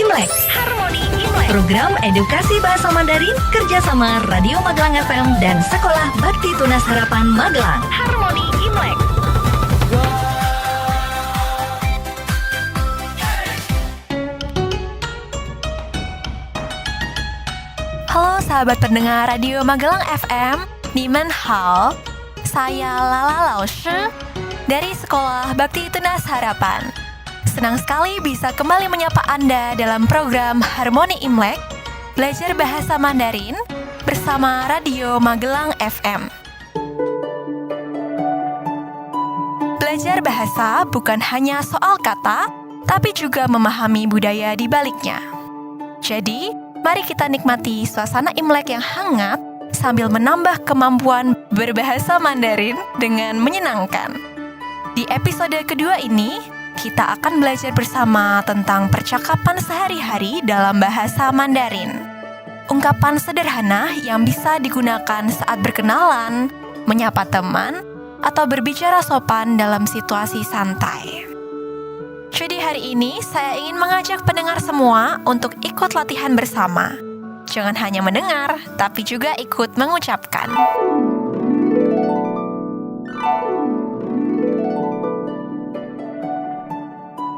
Imlek. Harmoni Imlek. Program edukasi bahasa Mandarin kerjasama Radio Magelang FM dan Sekolah Bakti Tunas Harapan Magelang. Harmoni Imlek. Halo sahabat pendengar Radio Magelang FM, Niman Hao. Saya Lala Laoshi dari Sekolah Bakti Tunas Harapan. Senang sekali bisa kembali menyapa Anda dalam program Harmoni Imlek, belajar bahasa Mandarin bersama Radio Magelang FM. Belajar bahasa bukan hanya soal kata, tapi juga memahami budaya di baliknya. Jadi, mari kita nikmati suasana Imlek yang hangat sambil menambah kemampuan berbahasa Mandarin dengan menyenangkan. Di episode kedua ini, kita akan belajar bersama tentang percakapan sehari-hari dalam bahasa Mandarin. Ungkapan sederhana yang bisa digunakan saat berkenalan, menyapa teman, atau berbicara sopan dalam situasi santai. Jadi hari ini saya ingin mengajak pendengar semua untuk ikut latihan bersama. Jangan hanya mendengar, tapi juga ikut mengucapkan.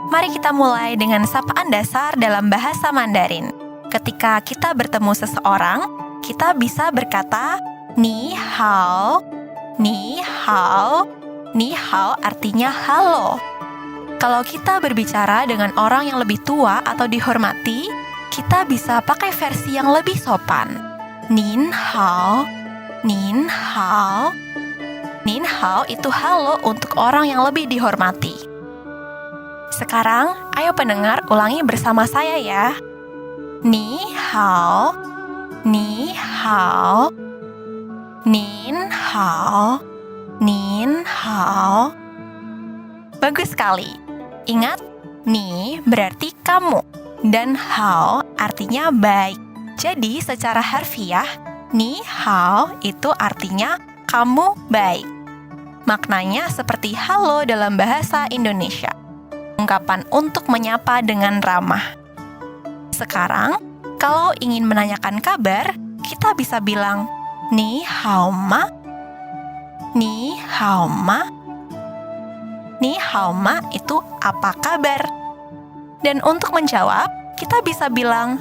Mari kita mulai dengan sapaan dasar dalam bahasa Mandarin. Ketika kita bertemu seseorang, kita bisa berkata Ni hao. Ni hao. Ni hao artinya halo. Kalau kita berbicara dengan orang yang lebih tua atau dihormati, kita bisa pakai versi yang lebih sopan. Nin hao. Nin hao. Nin hao itu halo untuk orang yang lebih dihormati. Sekarang, ayo pendengar ulangi bersama saya ya. Ni hao. Ni hao. Nin hao. Nin hao. Bagus sekali. Ingat, ni berarti kamu, dan hao artinya baik. Jadi secara harfiah, ni hao itu artinya kamu baik. Maknanya seperti halo dalam bahasa Indonesia. Ungkapan untuk menyapa dengan ramah. Sekarang, kalau ingin menanyakan kabar, kita bisa bilang ni hao ma. Ni hao ma. Ni hao ma itu apa kabar? Dan untuk menjawab, kita bisa bilang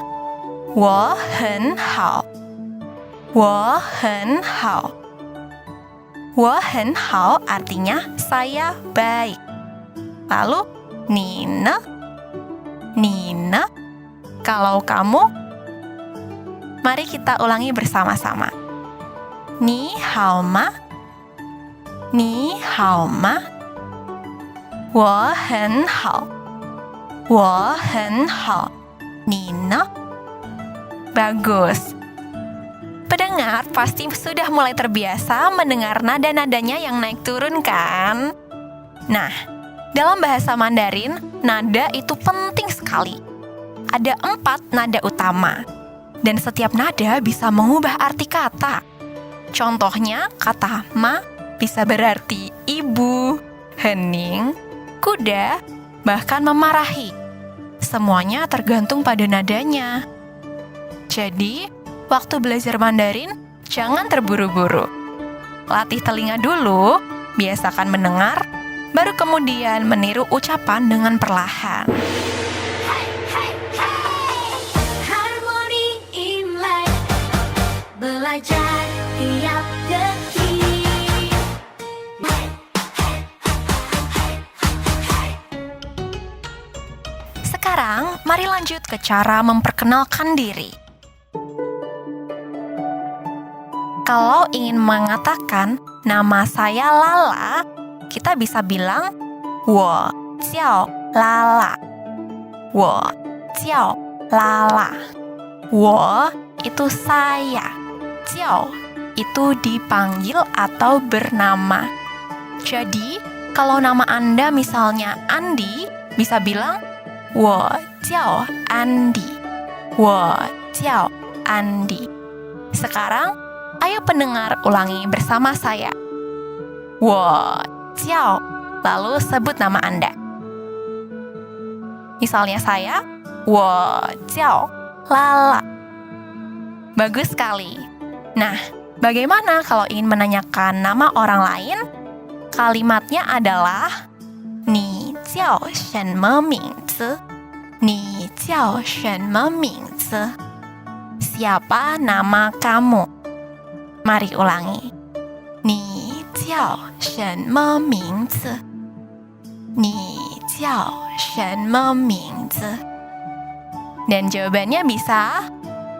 wo hen hao. Wo hen hao. Wo hen hao artinya saya baik. Lalu Nina. Nina. Kalau kamu, mari kita ulangi bersama-sama. Ni hao ma. Ni hao ma. 我很好 我很好 你呢? Bagus. Pendengar pasti sudah mulai terbiasa mendengar nada-nadanya yang naik turun kan? Nah, dalam bahasa Mandarin, nada itu penting sekali. Ada 4 nada utama, dan setiap nada bisa mengubah arti kata. Contohnya, kata ma bisa berarti ibu, hening, kuda, bahkan memarahi. Semuanya tergantung pada nadanya. Jadi, waktu belajar Mandarin, jangan terburu-buru. Latih telinga dulu, biasakan mendengar, baru kemudian meniru ucapan dengan perlahan. Harmoni Imlek, belajar tiap detik. Sekarang, mari lanjut ke cara memperkenalkan diri. Kalau ingin mengatakan nama saya Lala, kita bisa bilang wo jiao Lala. Wo jiao Lala. Wo itu saya. Jiao itu dipanggil atau bernama. Jadi, kalau nama Anda misalnya Andi, bisa bilang 我叫 Andi. 我叫 Andi. Sekarang, ayo pendengar ulangi bersama saya. 我叫, lalu sebut nama Anda. Misalnya saya, 我叫 Lala. Bagus sekali. Nah, bagaimana kalau ingin menanyakan nama orang lain? Kalimatnya adalah 你叫什么名字?你叫什么名字? Siapa nama kamu? Mari ulangi. 你叫什么名字?你叫什么名字? Dan jawabannya bisa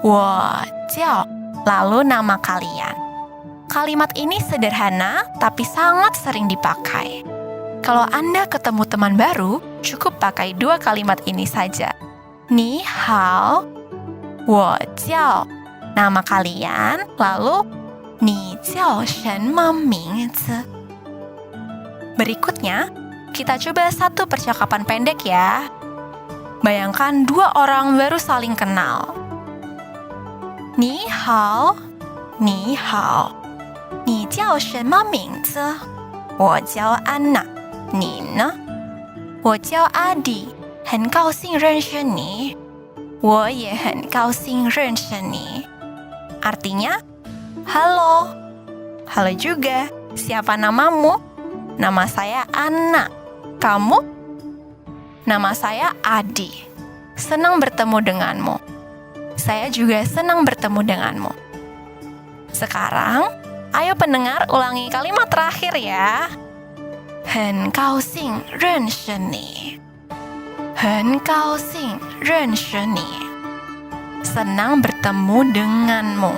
我叫 lalu nama kalian. Kalimat ini sederhana tapi sangat sering dipakai. Kalau Anda ketemu teman baru, cukup pakai 2 kalimat ini saja. 你好,我叫 nama kalian, lalu 你叫什么名字? Berikutnya, kita coba satu percakapan pendek ya. Bayangkan 2 orang baru saling kenal. 你好,你好,你叫什么名字?我叫安娜,你呢?我叫阿迪,很高兴认识你。我也很高兴认识你. Artinya, halo. Halo juga. Siapa namamu? Nama saya Anna. Kamu? Nama saya Adi. Senang bertemu denganmu. Saya juga senang bertemu denganmu. Sekarang, ayo pendengar ulangi kalimat terakhir ya. 很高兴认识你。很高兴认识你. Senang bertemu denganmu.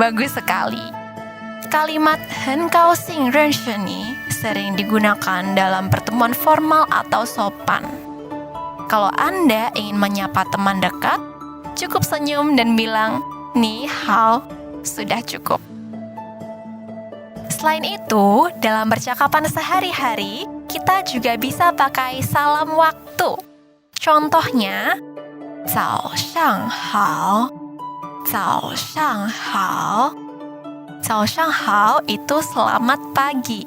Bagus sekali. Kalimat 很高兴认识你 sering digunakan dalam pertemuan formal atau sopan. Kalau Anda ingin menyapa teman dekat, cukup senyum dan bilang 你好, sudah cukup. Selain itu, dalam percakapan sehari-hari, kita juga bisa pakai salam waktu. Contohnya, 早上好, 早上好. 早上好 itu selamat pagi.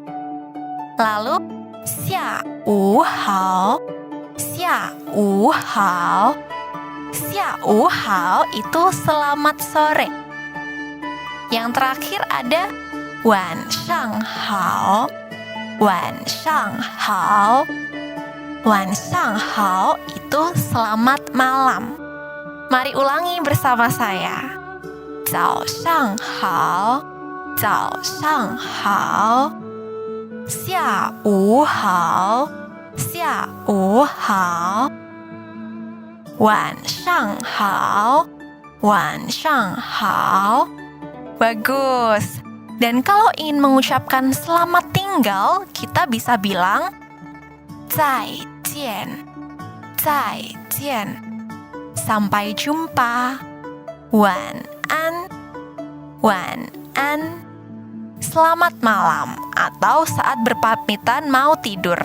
Lalu, 下午好, 下午好. 下午好 itu selamat sore. Yang terakhir ada 晚上好. 晚上好. 晚上好 itu selamat malam. Mari ulangi bersama saya. 早上好,早上好. 下午好,下午好. 晚上好,晚上好. Bagus. Dan kalau ingin mengucapkan selamat tinggal, kita bisa bilang 再见,再见. Sampai jumpa. 晚安,晚安. Selamat malam atau saat berpamitan mau tidur.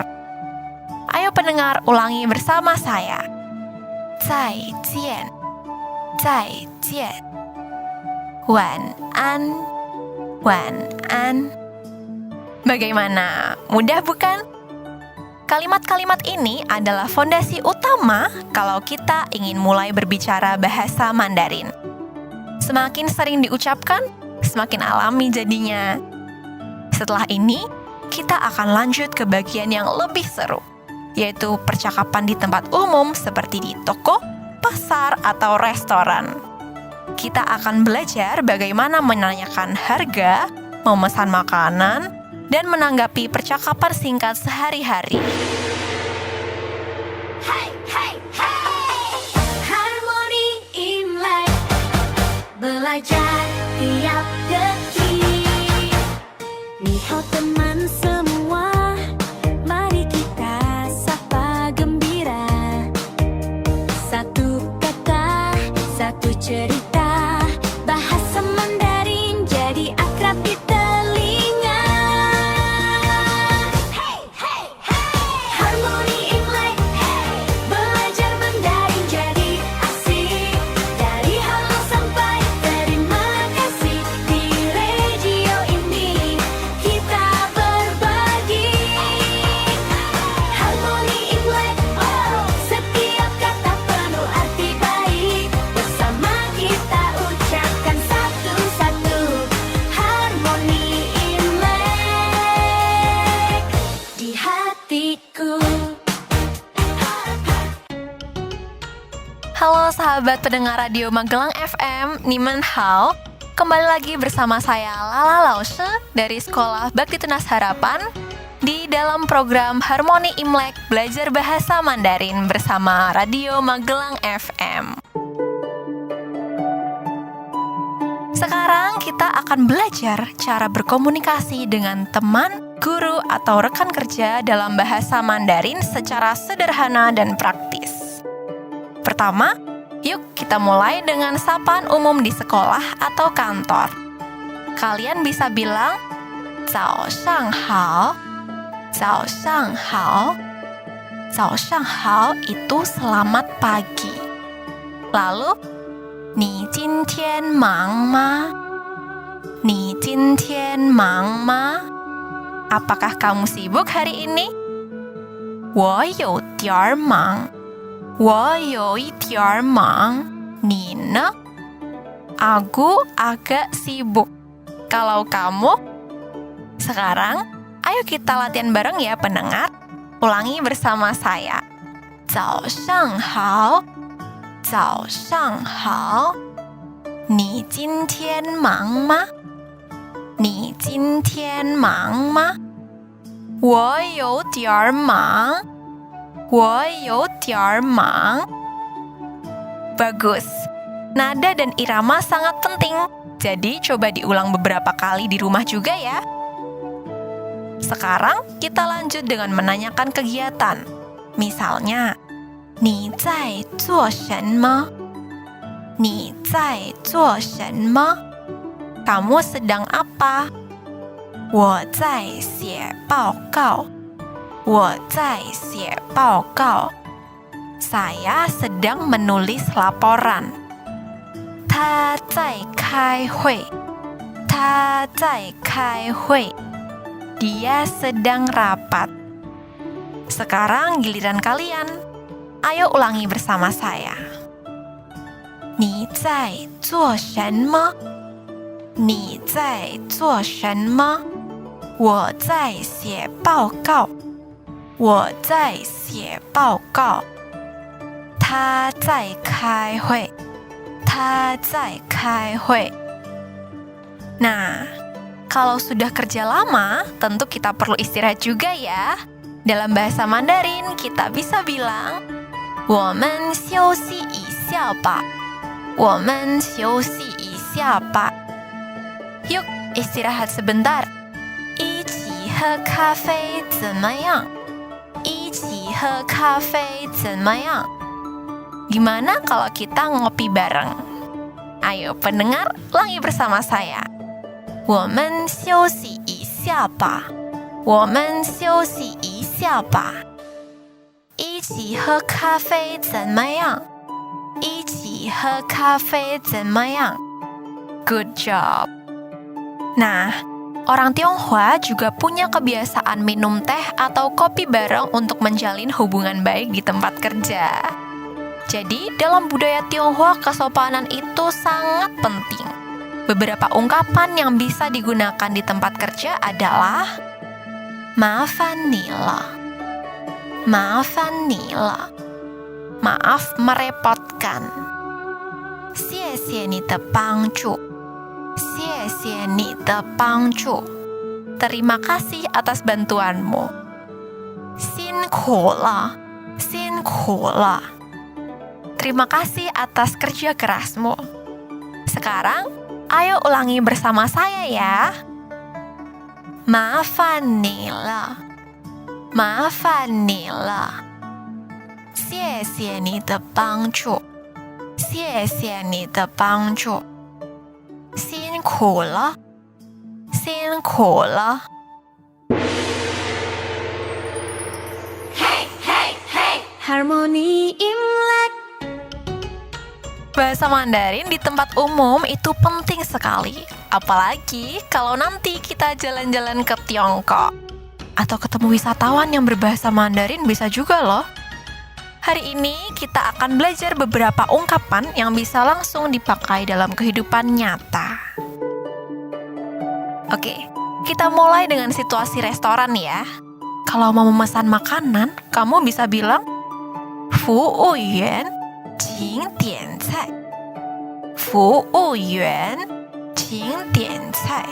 Ayo pendengar ulangi bersama saya. 再见,再见. 晚安,晚安. Bagaimana? Mudah bukan? Kalimat-kalimat ini adalah fondasi utama kalau kita ingin mulai berbicara bahasa Mandarin. Semakin sering diucapkan, semakin alami jadinya. Setelah ini, kita akan lanjut ke bagian yang lebih seru, yaitu percakapan di tempat umum seperti di toko, pasar, atau restoran. Kita akan belajar bagaimana menanyakan harga, memesan makanan, dan menanggapi percakapan singkat sehari-hari. Hey, hey, hey. Harmoni Imlek, belajar tiap detik. Nihao teman semua, mari kita sapa gembira. Satu kata, satu cerita, bahasa Mandarin jadi akrab di telinga. Hey, hey, hey. Harmoni Imlek, hey. Belajar Mandarin jadi asik. Dari halo sampai terima kasih. Halo sahabat pendengar Radio Magelang FM, Nimen Hao. Kembali lagi bersama saya Lala Lause dari Sekolah Bakti Tunas Harapan di dalam program Harmoni Imlek Belajar Bahasa Mandarin bersama Radio Magelang FM. Sekarang kita akan belajar cara berkomunikasi dengan teman, guru, atau rekan kerja dalam bahasa Mandarin secara sederhana dan praktis. Pertama, yuk kita mulai dengan sapaan umum di sekolah atau kantor. Kalian bisa bilang, 早上好, 早上好. 早上好itu selamat pagi. Lalu, 你今天忙吗? 你今天忙吗? Apakah kamu sibuk hari ini? 我有点忙。我有一点忙，你呢? Aku agak sibuk. Kalau kamu? Sekarang, ayo kita latihan bareng ya pendengar. Ulangi bersama saya. 早上好，早上好。你今天忙吗？你今天忙吗？我有点忙。我有点忙. Bagus. Nada dan irama sangat penting. Jadi coba diulang beberapa kali di rumah juga ya. Sekarang kita lanjut dengan menanyakan kegiatan. Misalnya, 你在做什么? 你在做什么? Kamu sedang apa? 我在写报告。我在写报告. Saya sedang menulis laporan. 他在开会. 他在开会. Dia sedang rapat. Sekarang giliran kalian. Ayo ulangi bersama saya. 你在做什么? 你在做什么? 我在写报告。我在写报告。他在开会。他在开会。Nah, kalau sudah kerja lama, tentu kita perlu istirahat juga ya. Dalam bahasa Mandarin, kita bisa bilang, 我们休息一下吧。我们休息一下吧。Yuk, istirahat sebentar. 一起喝咖啡怎么样？一起喝咖啡怎么样? Gimana kalau kita ngopi bareng? Ayo pendengar, ulangi bersama saya. 我们休息一下吧。我们休息一下吧。一起喝咖啡怎么样？一起喝咖啡怎么样? Good job. Nah, orang Tionghoa juga punya kebiasaan minum teh atau kopi bareng untuk menjalin hubungan baik di tempat kerja. Jadi, dalam budaya Tionghoa, kesopanan itu sangat penting. Beberapa ungkapan yang bisa digunakan di tempat kerja adalah 麻烦你了. 麻烦你了. Maaf merepotkan. 谢谢你的帮助. 谢谢你的帮助. Terima kasih atas bantuanmu. 辛苦了. 辛苦了. Terima kasih atas kerja kerasmu. Sekarang, ayo ulangi bersama saya ya. 麻烦你了. 麻烦你了. 谢谢你的帮助。谢谢你的帮助。辛苦了，辛苦了。Harmoni Imlek. Bahasa Mandarin di tempat umum itu penting sekali. Apalagi kalau nanti kita jalan-jalan ke Tiongkok. Atau ketemu wisatawan yang berbahasa Mandarin bisa juga loh. Hari ini kita akan belajar beberapa ungkapan yang bisa langsung dipakai dalam kehidupan nyata. Oke, kita mulai dengan situasi restoran ya. Kalau mau memesan makanan, kamu bisa bilang, 服务员,请点菜。服务员，请点菜。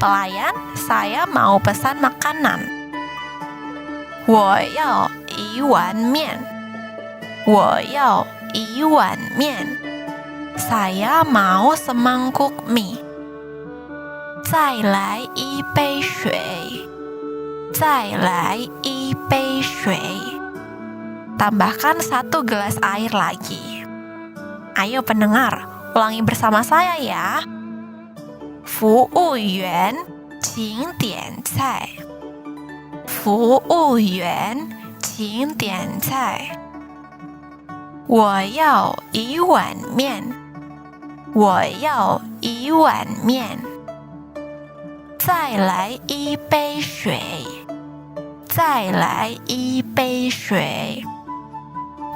Pelayan, saya mau pesan makanan. 我要一碗面。我要一碗面。Saya mau semangkuk mie. 再来一杯水。再来一杯水。Tambahkan 1 gelas air lagi. Ayo pendengar, ulangi bersama saya ya. 服务员，请点菜。服务员，请点菜。我要一碗面。我要一碗面。再来一杯水。再来一杯水。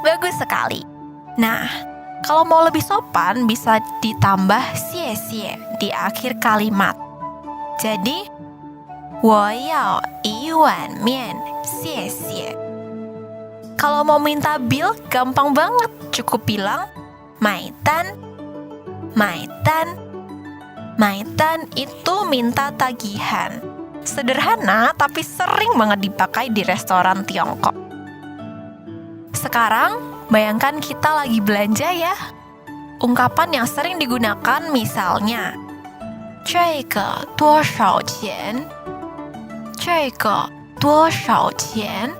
Bagus sekali. Nah, kalau mau lebih sopan bisa ditambah xie di akhir kalimat. Jadi, 我要一碗面，谢谢. Kalau mau minta bill gampang banget, cukup bilang 买单. 买单. 买单 itu minta tagihan. Sederhana tapi sering banget dipakai di restoran Tiongkok. Sekarang, bayangkan kita lagi belanja ya. Ungkapan yang sering digunakan misalnya, 这个多少钱?这个多少钱?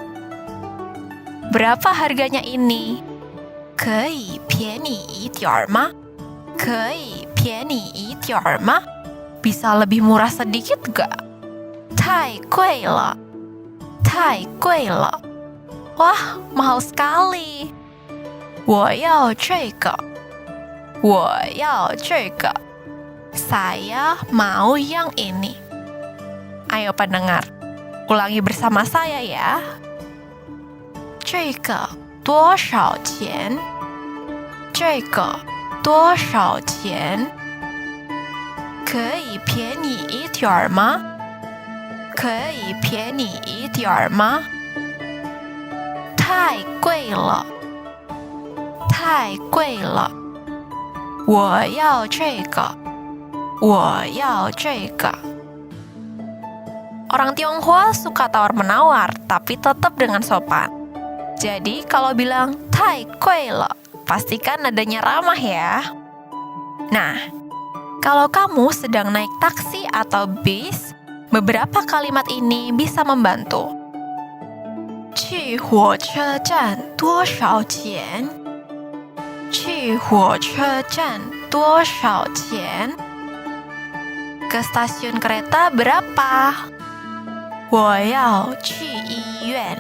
Berapa harganya ini? 可以便宜一点吗?可以便宜一点吗? Bisa lebih murah sedikit gak? 太贵了,太贵了. Wah, mahal sekali. 我要这个. 我要这个. Saya mau yang ini. Ayo pendengar, ulangi bersama saya ya. 这个多少钱?这个多少钱?可以便宜一点吗?可以便宜一点吗?太贵了，太贵了。我要这个，我要这个。Orang Tionghoa suka tawar-menawar, tapi tetap dengan sopan. Jadi kalau bilang 太贵了, pastikan nadanya ramah ya. Nah, kalau kamu sedang naik taksi atau bis, beberapa kalimat ini bisa membantu. 去火车站多少钱?去火车站多少钱? Ke stasiun kereta berapa? 我要去医院.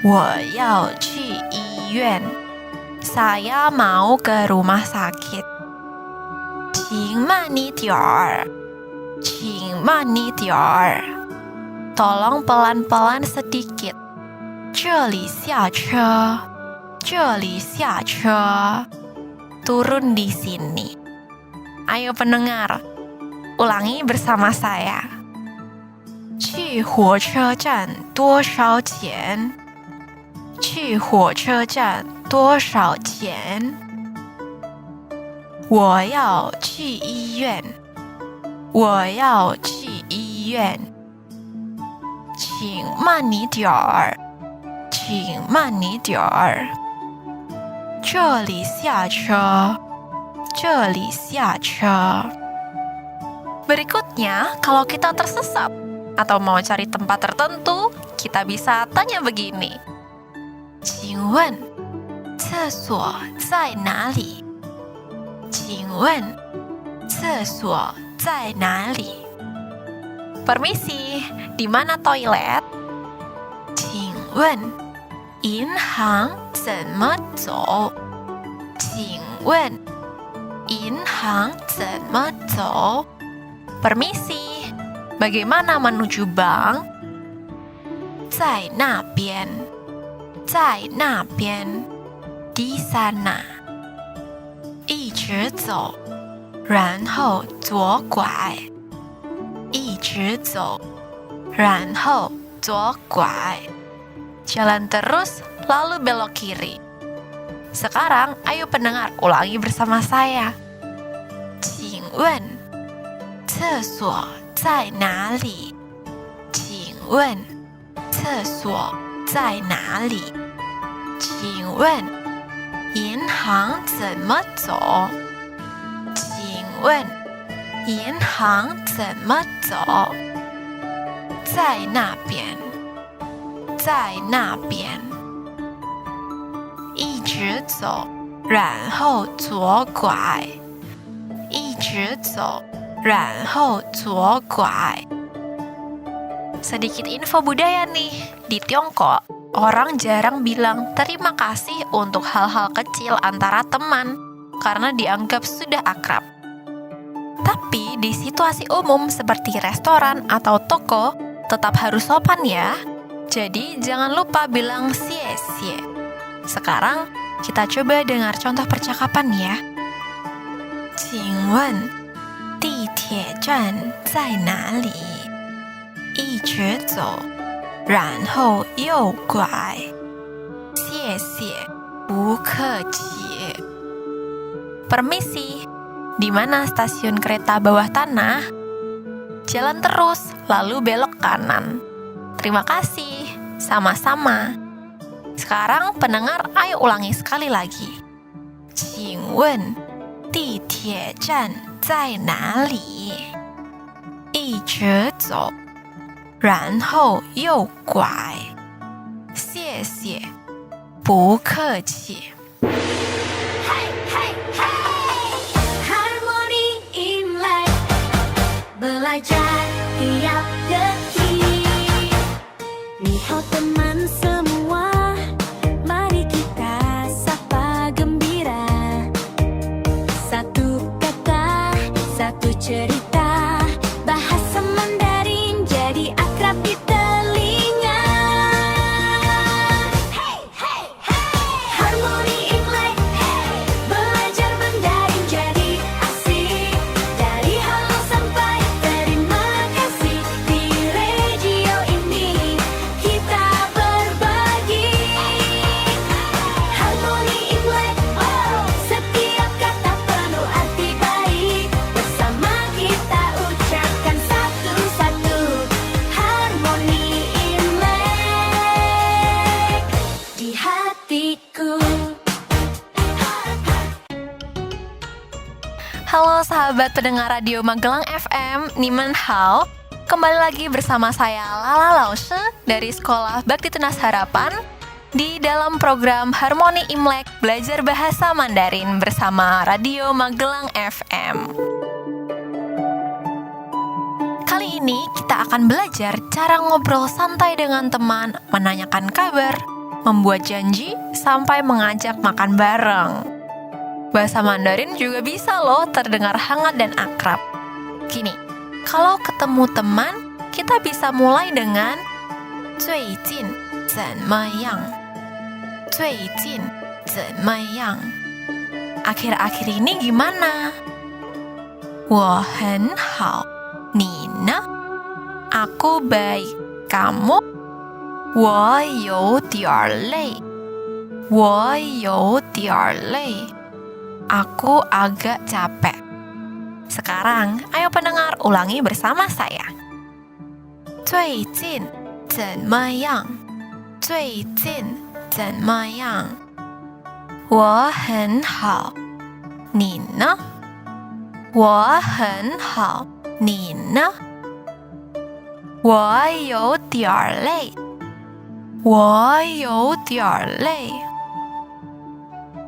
我要去医院. Saya mau ke rumah sakit. 请慢一点儿. 请慢一点儿. Tolong pelan-pelan sedikit. 这里下车. 这里下车. Turun di sini. Ayo pendengar, ulangi bersama saya. 去火车站多少钱?去火车站多少钱?我要去医院。我要去医院。请慢一点儿。请慢一点儿。这里下车。这里下车。Berikutnya, kalau kita tersesat atau mau cari tempat tertentu, kita bisa tanya begini. 请问厕所在哪里?请问厕所在哪里? Permisi, di mana toilet? 请问银行怎么走?请问银行怎么走? Permisi, bagaimana menuju bank? 在那边。在那边。di sana。一直走，然后左拐。一直走，然后左拐。Jalan terus, lalu belok kiri. Sekarang, ayo pendengar ulangi bersama saya. 请问厕所在哪里？请问厕所在哪里？请问银行怎么走？请问银行怎么走？在那边，在那边。一直走，然后左拐。一直走，然后左拐。Sedikit info budaya nih, di Tiongkok, orang jarang bilang terima kasih untuk hal-hal kecil antara teman, karena dianggap sudah akrab. Tapi di situasi umum seperti restoran atau toko, tetap harus sopan ya. Jadi jangan lupa bilang xie xie. Sekarang kita coba dengar contoh percakapan ya. 请问地铁站在哪里？一直走，然后右拐。谢谢，不客气。Permisi, di mana stasiun kereta bawah tanah? Jalan terus, lalu belok kanan. Terima kasih, sama-sama. Sekarang pendengar, ayo ulangi sekali lagi. 请问地铁站在哪里？一直走，然后右拐。谢谢，不客气。 Hai hai hai Harmoni Imlek Belajar tiap detik Nihao teman semua Mari kita sapa gembira Satu kata, satu cerita Bahasa Mandarin jadi akrab di telinga Hey, hey, hey Harmoni Imlek hey Belajar Mandarin jadi asik Dari halo sampai terima kasih Di radio ini kita berbagi Harmoni Imlek oh Setiap kata penuh arti baik Bersama kita ucapkan satu-satu Harmoni Imlek Di hatiku Halo sahabat pendengar Radio Magelang FM, Niman Hao. Kembali lagi bersama saya Lala Lause dari Sekolah Bakti Tunas Harapan di dalam program Harmoni Imlek Belajar Bahasa Mandarin bersama Radio Magelang FM. Kali ini kita akan belajar cara ngobrol santai dengan teman, menanyakan kabar, membuat janji, sampai mengajak makan bareng. Bahasa Mandarin juga bisa loh terdengar hangat dan akrab. Gini, kalau ketemu teman, kita bisa mulai dengan 最近怎么样?最近怎么样? Akhir-akhir ini gimana? 我很好,你呢? Aku baik, kamu? 我有点累,我有点累. Aku agak capek. Sekarang, ayo pendengar ulangi bersama saya. 最近怎么样?最近怎么样?我很好,你呢?我很好,你呢?我有点累,我有点累。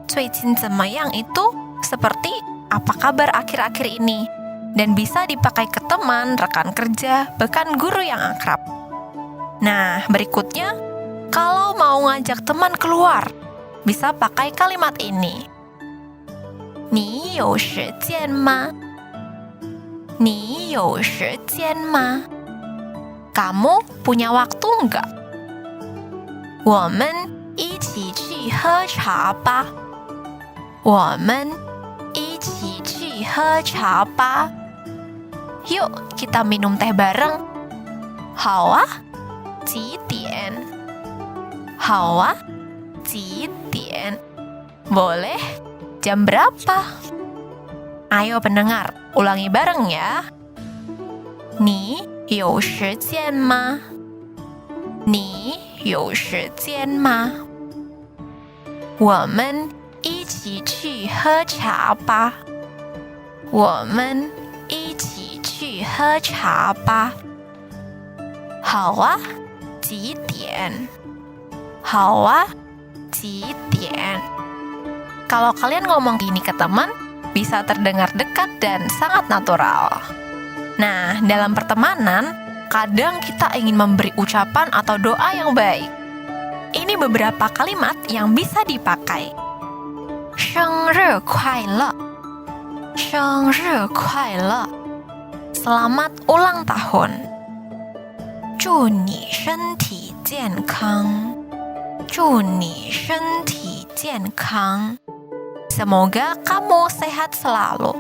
最近怎么样 itu seperti apa kabar akhir-akhir ini dan bisa dipakai ke teman, rekan kerja, bahkan guru yang akrab. Nah, berikutnya kalau mau ngajak teman keluar, bisa pakai kalimat ini. 你有时间吗?你有时间吗? Kamu punya waktu enggak? 我们一起去喝茶吧。我们一起去喝茶吧。Yuk, kita minum teh bareng. 好啊，几点？好啊，几点？ Boleh? Jam berapa? Ayo pendengar, ulangi bareng ya. 你有时间吗？你有时间吗？我们一起去喝茶吧。我们一起去喝茶吧。好啊，几点？好啊，几点？ Kalau kalian ngomong gini ke teman, bisa terdengar dekat dan sangat natural. Nah, dalam pertemanan, kadang kita ingin memberi ucapan atau doa yang baik. Ini beberapa kalimat yang bisa dipakai. 生日快乐，生日快乐， Selamat ulang tahun. 祝你身体健康，祝你身体健康。 Semoga kamu sehat selalu.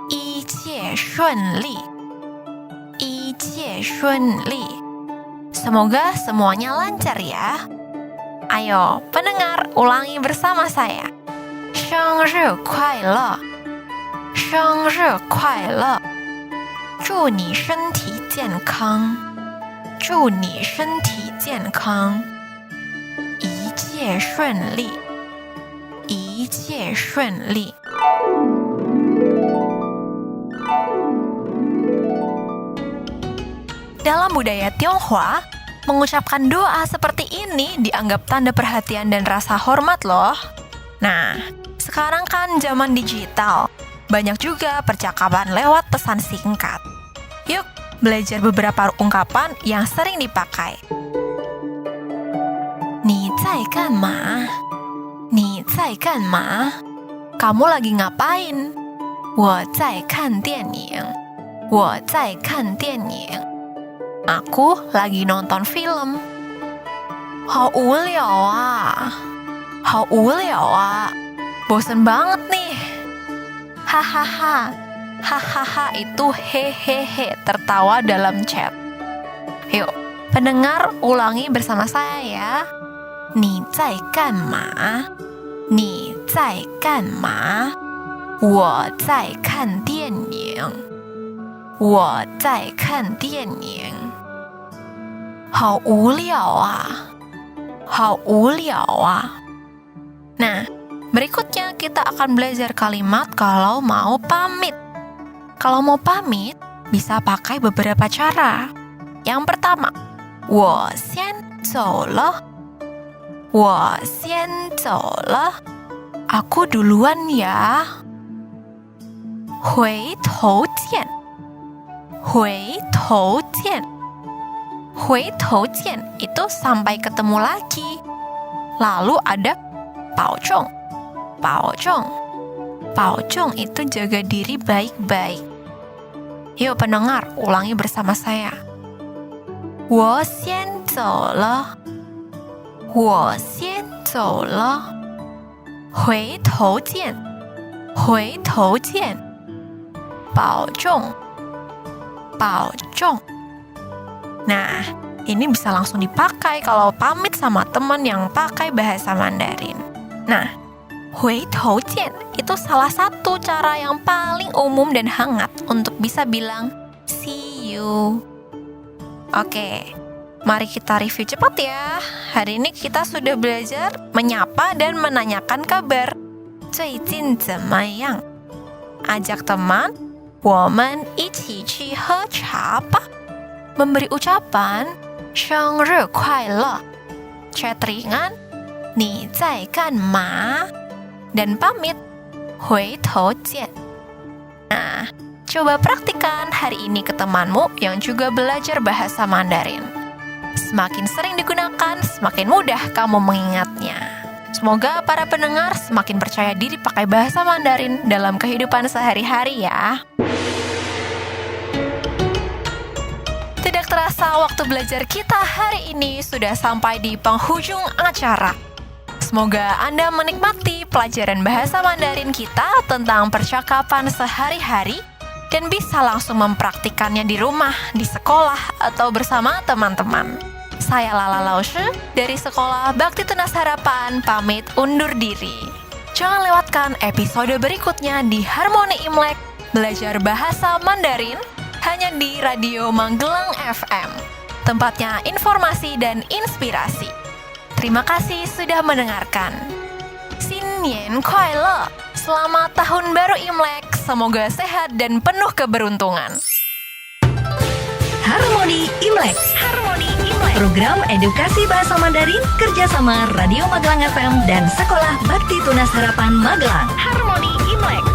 一切顺利，一切顺利。 Semoga semuanya lancar ya. Ayo, pendengar, ulangi bersama saya. 生日快乐，生日快乐。祝你身体健康，祝你身体健康。一切顺利。 一切顺利。 Dalam budaya Tionghoa, mengucapkan doa seperti ini dianggap tanda perhatian dan rasa hormat loh. Nah, sekarang kan zaman digital, banyak juga percakapan lewat pesan singkat. Yuk, belajar beberapa ungkapan yang sering dipakai. 你在干嘛？ 你在干嘛？ Kamu lagi ngapain? 我在看电影。我在看电影。 Aku lagi nonton film. 好无聊啊，好无聊啊， bosen banget nih. Hahaha, hahaha itu hehehe, tertawa dalam chat. Yuk, pendengar ulangi bersama saya ya. 你在干嘛？ 你在干嘛？ 我在看电影。我在看电影。好无聊啊，好无聊啊。 Nah, berikutnya kita akan belajar kalimat kalau mau pamit. Kalau mau pamit, bisa pakai beberapa cara. Yang pertama, 我先走了。 我先走了， aku duluan ya. 回头见，回头见，回头见 itu sampai ketemu lagi. Lalu ada 保重，保重，保重 itu jaga diri baik-baik. Yuk pendengar, ulangi bersama saya. 我先走了。 我先走了，回头见，回头见，保重，保重。 Nah, ini bisa langsung dipakai kalau pamit sama teman yang pakai bahasa Mandarin. Nah, 回头见 itu salah satu cara yang paling umum dan hangat untuk bisa bilang see you. Oke. Mari kita review cepat ya. Hari ini kita sudah belajar menyapa dan menanyakan kabar. 最近怎么样? Ajak teman, 我们一起去喝茶吧. Memberi ucapan, 生日快乐. Chat ringan, 你在干嘛? Dan pamit, 回头见. Nah, coba praktikan hari ini ke temanmu yang juga belajar bahasa Mandarin. Semakin sering digunakan, semakin mudah kamu mengingatnya. Semoga para pendengar semakin percaya diri pakai bahasa Mandarin dalam kehidupan sehari-hari ya. Tidak terasa waktu belajar kita hari ini sudah sampai di penghujung acara. Semoga Anda menikmati pelajaran bahasa Mandarin kita tentang percakapan sehari-hari dan bisa langsung mempraktikannya di rumah, di sekolah, atau bersama teman-teman. Saya Lala Laushe dari Sekolah Bakti Tunas Harapan pamit undur diri. Jangan lewatkan episode berikutnya di Harmoni Imlek belajar bahasa Mandarin hanya di Radio Magelang FM. Tempatnya informasi dan inspirasi. Terima kasih sudah mendengarkan. Xin Nian Kuai Le. Selamat Tahun Baru Imlek. Semoga sehat dan penuh keberuntungan. Harmoni Imlek. Harmoni Imlek. Program edukasi bahasa Mandarin kerjasama Radio Magelang FM dan Sekolah Bakti Tunas Harapan Magelang. Harmoni Imlek.